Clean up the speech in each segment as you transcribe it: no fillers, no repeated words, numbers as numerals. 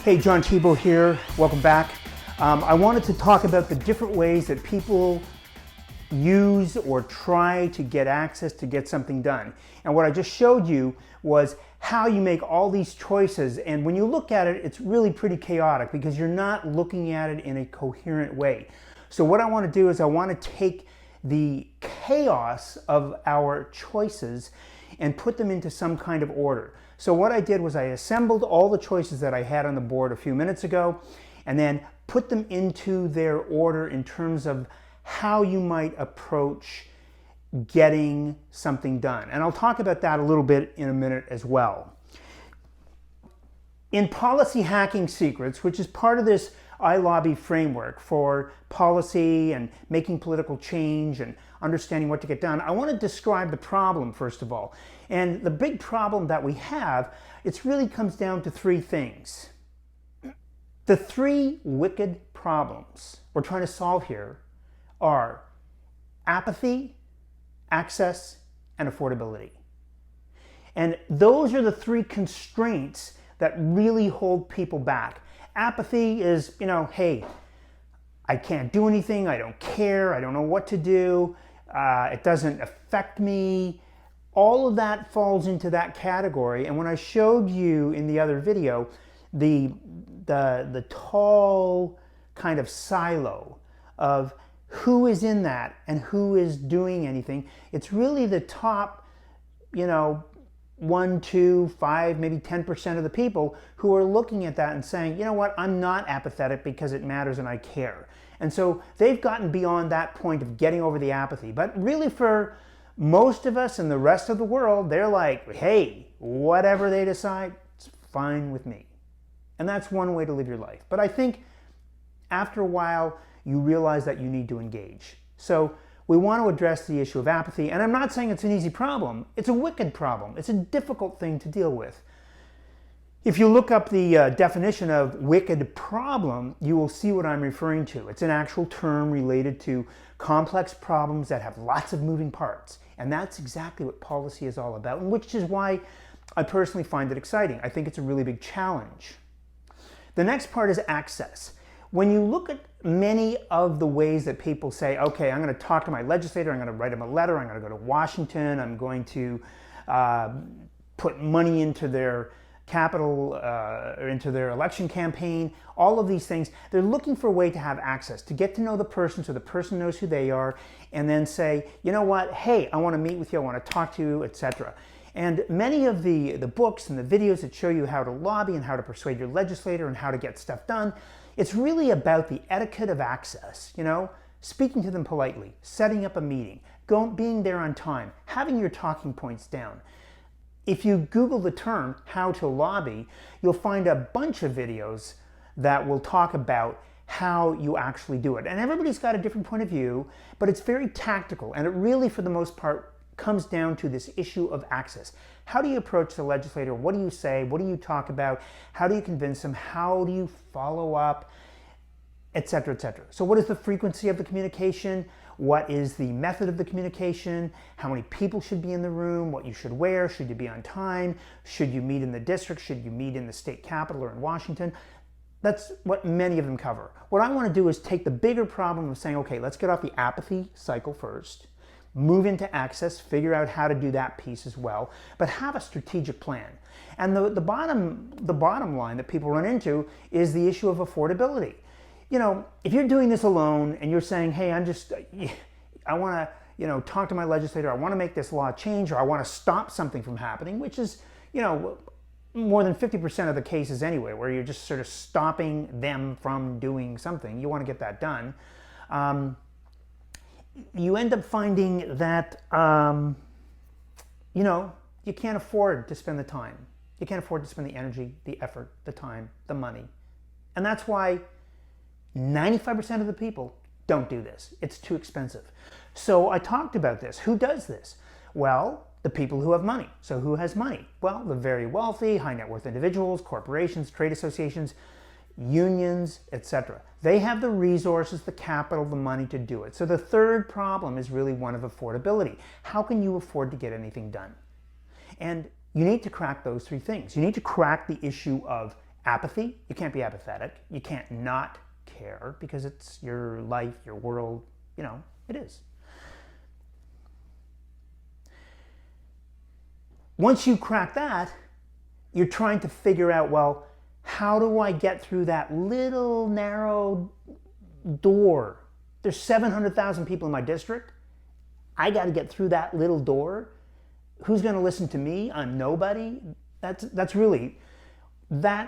Hey, John Thibault here. Welcome back. I wanted to talk about the different ways that people use or try to get access to get something done. And what I just showed you was how you make all these choices. And when you look at it, it's really pretty chaotic because you're not looking at it in a coherent way. So what I want to do is I want to take the chaos of our choices and put them into some kind of order. So what I did was I assembled all the choices that I had on the board a few minutes ago and then put them into their order in terms of how you might approach getting something done. And I'll talk about that a little bit in a minute as well. In Policy Hacking Secrets, which is part of this iLobby framework for policy and making political change and understanding what to get done, I want to describe the problem first of all. And the big problem that we have, it really comes down to three things. The three wicked problems we're trying to solve here are apathy, access, and affordability. And those are the three constraints that really hold people back. Apathy is, hey, I can't do anything, I don't care, I don't know what to do, it doesn't affect me. All of that falls into that category. And when I showed you in the other video, the tall kind of silo of who is in that and who is doing anything, it's really the top, 1, 2, 5, maybe 10% of the people who are looking at that and saying, you know what, I'm not apathetic because it matters and I care. And so they've gotten beyond that point of getting over the apathy. But really for most of us and the rest of the world, they're like, hey, whatever they decide, it's fine with me. And that's one way to live your life. But I think after a while, you realize that you need to engage. So we want to address the issue of apathy. And I'm not saying it's an easy problem. It's a wicked problem. It's a difficult thing to deal with. If you look up the definition of wicked problem, you will see what I'm referring to. It's an actual term related to complex problems that have lots of moving parts. And that's exactly what policy is all about, and which is why I personally find it exciting. I think it's a really big challenge. The next part is access. When you look at many of the ways that people say, okay, I'm going to talk to my legislator, I'm going to write him a letter, I'm going to go to Washington, I'm going to put money into their capital or into their election campaign, all of these things, they're looking for a way to have access, to get to know the person so the person knows who they are, and then say, you know what, hey, I want to meet with you, I want to talk to you, etc. And many of the books and the videos that show you how to lobby and how to persuade your legislator and how to get stuff done, it's really about the etiquette of access, speaking to them politely, setting up a meeting, being there on time, having your talking points down. If you Google the term how to lobby, you'll find a bunch of videos that will talk about how you actually do it. And everybody's got a different point of view, but it's very tactical. And it really, for the most part, comes down to this issue of access. How do you approach the legislator? What do you say? What do you talk about? How do you convince them? How do you follow up? Etc., etc. So what is the frequency of the communication? What is the method of the communication? How many people should be in the room? What you should wear? Should you be on time? Should you meet in the district? Should you meet in the state capitol or in Washington? That's what many of them cover. What I want to do is take the bigger problem of saying, okay, let's get off the apathy cycle first, move into access, figure out how to do that piece as well, but have a strategic plan. And the bottom line that people run into is the issue of affordability. If you're doing this alone and you're saying, hey, I want to, talk to my legislator, I want to make this law change, or I want to stop something from happening, which is, more than 50% of the cases anyway, where you're just sort of stopping them from doing something. You want to get that done. You end up finding that, you can't afford to spend the time. You can't afford to spend the energy, the effort, the time, the money. And that's why 95% of the people don't do this. It's too expensive. So I talked about this. Who does this? Well, the people who have money. So who has money? Well, the very wealthy, high net worth individuals, corporations, trade associations, unions, etc. They have the resources, the capital, the money to do it. So the third problem is really one of affordability. How can you afford to get anything done? And you need to crack those three things. You need to crack the issue of apathy. You can't be apathetic. You can't not care because it's your life, your world, it is. Once you crack that, you're trying to figure out, well, how do I get through that little narrow door? There's 700,000 people in my district. I got to get through that little door. Who's going to listen to me? I'm nobody. That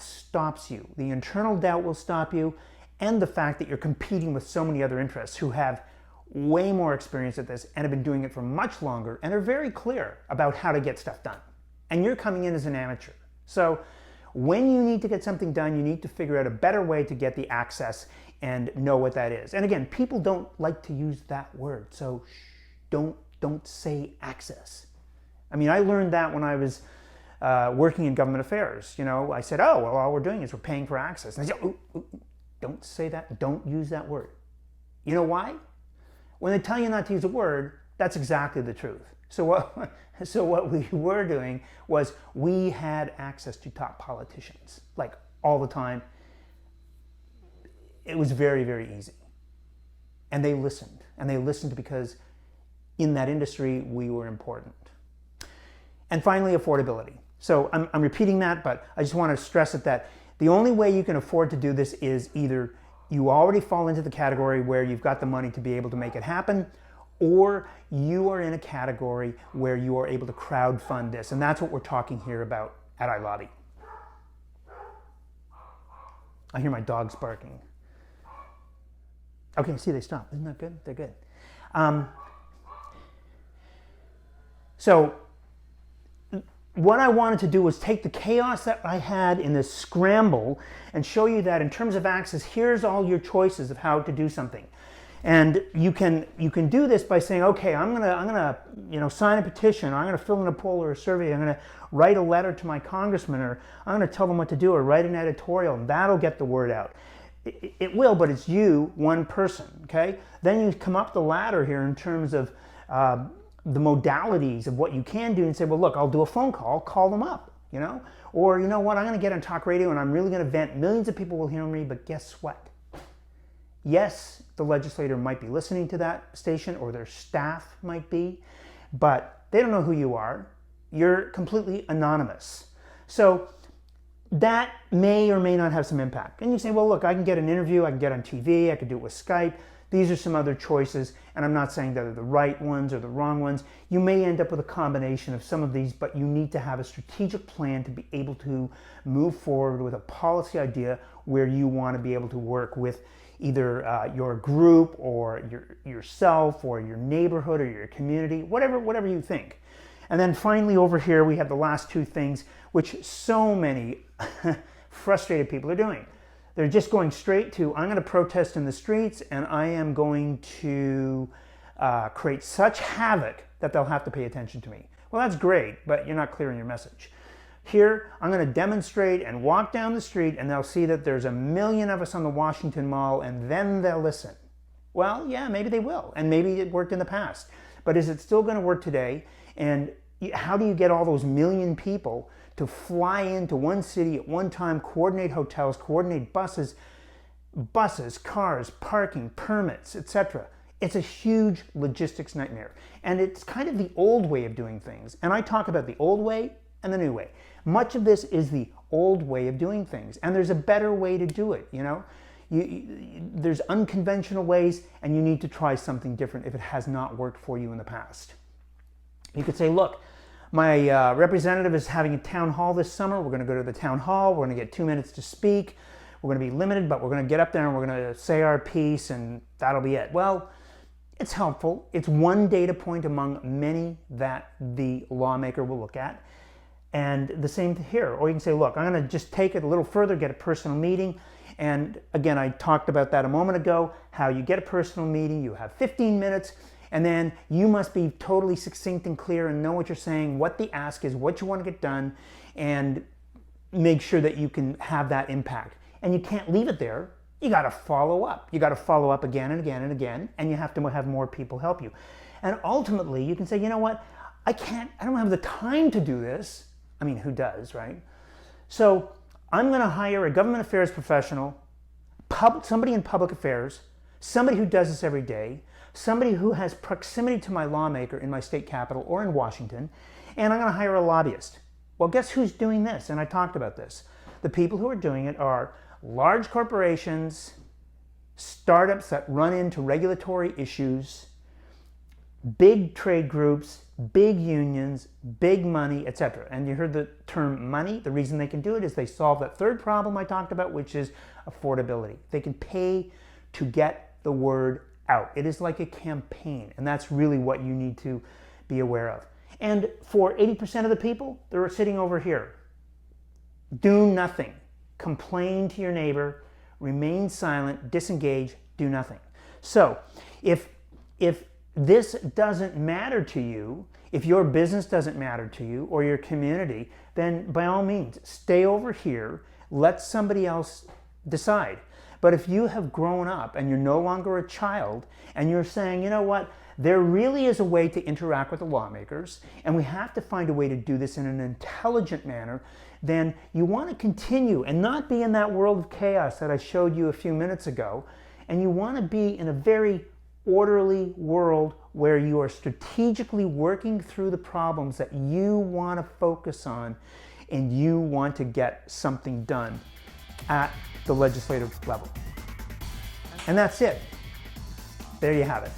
stops you. The internal doubt will stop you, and the fact that you're competing with so many other interests who have way more experience at this and have been doing it for much longer and are very clear about how to get stuff done. And you're coming in as an amateur. So when you need to get something done, you need to figure out a better way to get the access and know what that is. And again, people don't like to use that word, so don't say access. I mean, I learned that when I was working in government affairs. I said, oh, well, all we're doing is we're paying for access. And they said, ooh, don't say that. Don't use that word. You know why? When they tell you not to use a word, that's exactly the truth. So what we were doing was we had access to top politicians, like all the time. It was very, very easy. And they listened. And they listened because in that industry, we were important. And finally, affordability. So I'm repeating that, but I just want to stress it that the only way you can afford to do this is either you already fall into the category where you've got the money to be able to make it happen, or you are in a category where you are able to crowdfund this. And that's what we're talking here about at iLobby. I hear my dogs barking. Okay, see, they stop. Isn't that good? They're good. So what I wanted to do was take the chaos that I had in this scramble and show you that in terms of access, here's all your choices of how to do something. And you can do this by saying, okay, I'm gonna sign a petition, or I'm gonna fill in a poll or a survey, I'm gonna write a letter to my congressman, or I'm gonna tell them what to do, or write an editorial, and that'll get the word out. It will, but it's you, one person, okay? Then you come up the ladder here in terms of the modalities of what you can do and say, well, look, I'll do a phone call, call them up, Or, you know what, I'm going to get on talk radio and I'm really going to vent. Millions of people will hear me, but guess what? Yes, the legislator might be listening to that station, or their staff might be, but they don't know who you are. You're completely anonymous. So that may or may not have some impact. And you say, well, look, I can get an interview, I can get on TV, I can do it with Skype. These are some other choices, and I'm not saying that they're the right ones or the wrong ones. You may end up with a combination of some of these, but you need to have a strategic plan to be able to move forward with a policy idea where you want to be able to work with either your group or yourself or your neighborhood or your community, whatever you think. And then finally over here we have the last two things, which so many frustrated people are doing. They're just going straight to, I'm going to protest in the streets and I am going to create such havoc that they'll have to pay attention to me. Well, that's great, but you're not clear in your message. Here, I'm going to demonstrate and walk down the street and they'll see that there's 1 million of us on the Washington Mall, and then they'll listen. Well, yeah, maybe they will, and maybe it worked in the past. But is it still going to work today? And how do you get all those 1 million people to fly into one city at one time, coordinate hotels, coordinate buses, cars, parking, permits, etc.? It's a huge logistics nightmare. And it's kind of the old way of doing things. And I talk about the old way and the new way. Much of this is the old way of doing things. And there's a better way to do it, There's unconventional ways, and you need to try something different if it has not worked for you in the past. You could say, look, my representative is having a town hall this summer. We're going to go to the town hall. We're going to get 2 minutes to speak. We're going to be limited, but we're going to get up there and we're going to say our piece, and that'll be it. Well, it's helpful. It's one data point among many that the lawmaker will look at. And the same here. Or you can say, look, I'm going to just take it a little further, get a personal meeting. And again, I talked about that a moment ago, how you get a personal meeting, you have 15 minutes, and then you must be totally succinct and clear and know what you're saying, what the ask is, what you want to get done, and make sure that you can have that impact. And you can't leave it there. You got to follow up. You got to follow up again and again and again, and you have to have more people help you. And ultimately, you can say, you know what, I don't have the time to do this. I mean, who does, right? So I'm going to hire a government affairs professional, somebody in public affairs, somebody who does this every day, somebody who has proximity to my lawmaker in my state capital or in Washington, and I'm going to hire a lobbyist. Well, guess who's doing this? And I talked about this. The people who are doing it are large corporations, startups that run into regulatory issues, big trade groups, big unions, big money, etc. And you heard the term money. The reason they can do it is they solve that third problem I talked about, which is affordability. They can pay to get the word out. It is like a campaign, and that's really what you need to be aware of. And for 80% of the people, they're sitting over here. Do nothing. Complain to your neighbor, remain silent, disengage, do nothing. So if this doesn't matter to you, if your business doesn't matter to you or your community, then by all means, stay over here, let somebody else decide. But if you have grown up and you're no longer a child and you're saying, you know what, there really is a way to interact with the lawmakers and we have to find a way to do this in an intelligent manner, then you want to continue and not be in that world of chaos that I showed you a few minutes ago. And you want to be in a very orderly world where you are strategically working through the problems that you want to focus on and you want to get something done at the legislative level. And that's it. There you have it.